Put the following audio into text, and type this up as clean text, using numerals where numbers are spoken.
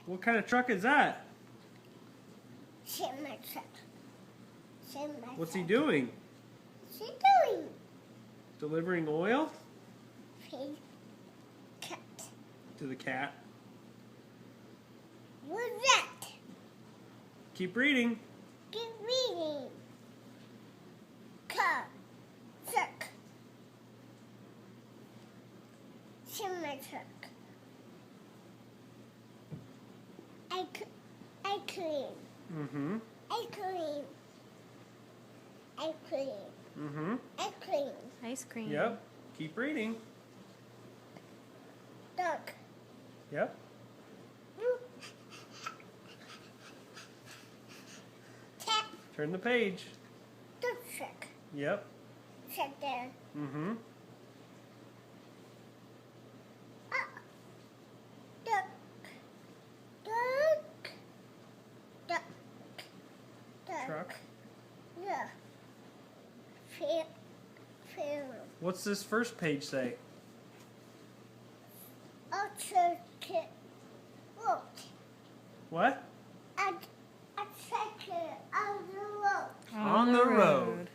What kind of truck is that? Semi truck. What's he doing? What's he doing? Delivering oil He cut. to the cat. What's that? Keep reading. Keep reading. Car. Truck. Semi truck. I cream. Mm-hmm. I cream. I cream. Mm-hmm. I cream. Ice cream. Yep. Keep reading. Dog. Yep. Cat. Turn the page. Dog truck. Yep. Sit there. Mm-hmm. Duck. Duck. Duck. Duck. Truck. Yeah. Feel. Feel. What's this first page say? A circuit. Road. What? A circuit on the road. On the road.